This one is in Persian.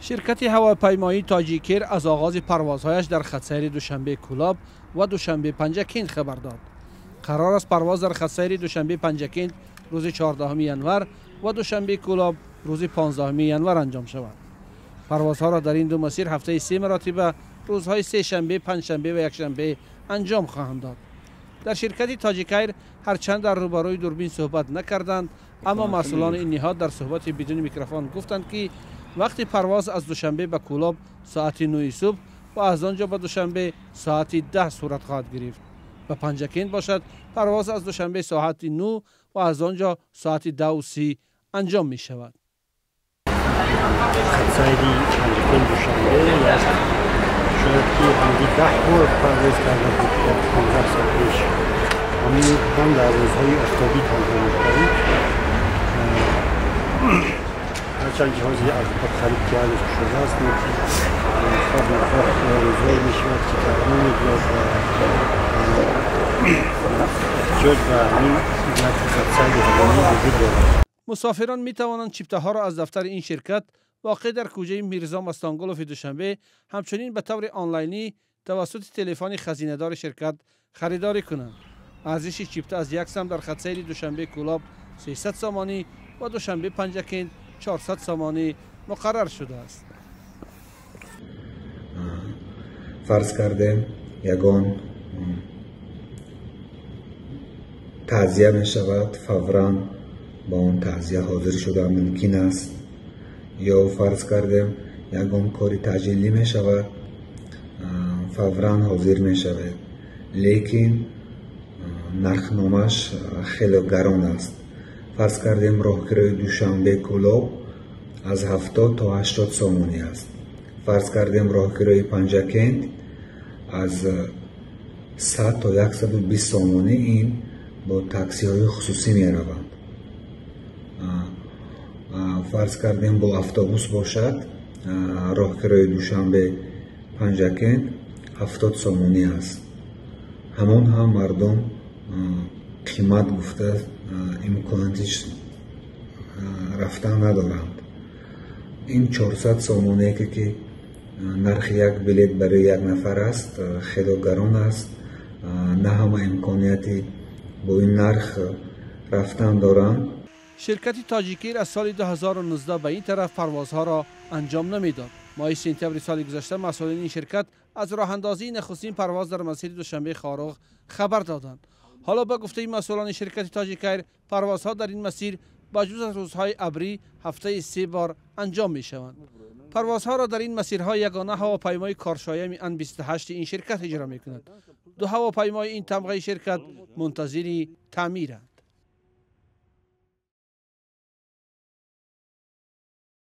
شرکت هواپیمایی تاجیکر از آغاز پروازهایش در خط‌سیر دوشنبه کولاب و دوشنبه پنجکند خبر داد. قرار است پرواز در خط‌سیر دوشنبه پنجکند روز 14 ینور و دوشنبه کولاب روز 15 ینور انجام شود. پروازها را در این دو مسیر هفته 3 مرتبه روزهای سه شنبه، پنجشنبه و یکشنبه انجام خواهند داد. در شرکت تاجیکر هرچند در روبروی دوربین صحبت نکردند، اما مسئولان این نهاد در صحبت بدون میکروفون گفتند که وقتی پرواز از دوشنبه به کولاب ساعت 9 صبح و از آنجا به دوشنبه ساعت 10 صورت خواهد گرفت. به پنجکند باشد پرواز از دوشنبه ساعت 9 و از آنجا ساعت 10:30 انجام می شود. خط‌سیری پنجکند دوشنبه شاید که حدود 10 بار پرواز کرده بود در 15 سال پیش. همین هم در روزهای آفتابی پرواز می‌کنیم. هرچند جهازی از خود خرید کرده شده است، روزهایی می‌شود که تقریباً احتیاج به همین خط‌سیری هوایی وجود دارد. مسافران می توانند چیپته ها را از دفتر این شرکت واقع در کوچه میرزا مستانگلوف دوشنبه همچنین به طور آنلاینی توسط تلفن خزینه‌دار شرکت خریداری کنند. ارزش چیپته از یک سهم در خط‌سیر دوشنبه کولاب 300 سامانی و دوشنبه پنجکند 400 سامانی مقرر شده است. فرض کردیم یگان تعزیه می شود، فوراً با اون تعزیه حاضر شده ممکن است، یا فرض کردیم یگان کاری تجلیلی می شود، فوراً حاضر می شود، لیکن نرخنامش خیلی گران است. فرض کردیم راهگیری دوشنبه کولاب از 70 تا 80 سامانی است. فرض کردیم راهگیری پنجکند از 100 تا 120 سامانی این با تاکسی های خصوصی می روند. فرض کردیم با اتوبوس باشد راهگیری دوشنبه پنجکند 70 سامانی است. همون هم مردم قیمت گفته امکاناتش رفتن ندارند. این 400 سامانی که نرخ یک بلیت برای یک نفر است خیلی گران است. نه همه امکاناتی با این نرخ رفتن دارند. شرکت تاجیکر از سال 2019 به این طرف پروازها را انجام نمیداد. ماه سپتامبر سال گذشته مسئولین این شرکت از راه اندازی نخستین پرواز در مسیر دوشنبه خاروغ خبر دادند. حالا به گفته مسئولان شرکت تاجیکر پروازها در این مسیر با جز از روزهای ابری هفته 3 بار انجام می شوند. پروازها را در این مسیرها یگانه هواپیمای کارشایم ان 28 این شرکت اجرا می کند. دو هواپیمای این طبقه شرکت منتظر تعمیرند.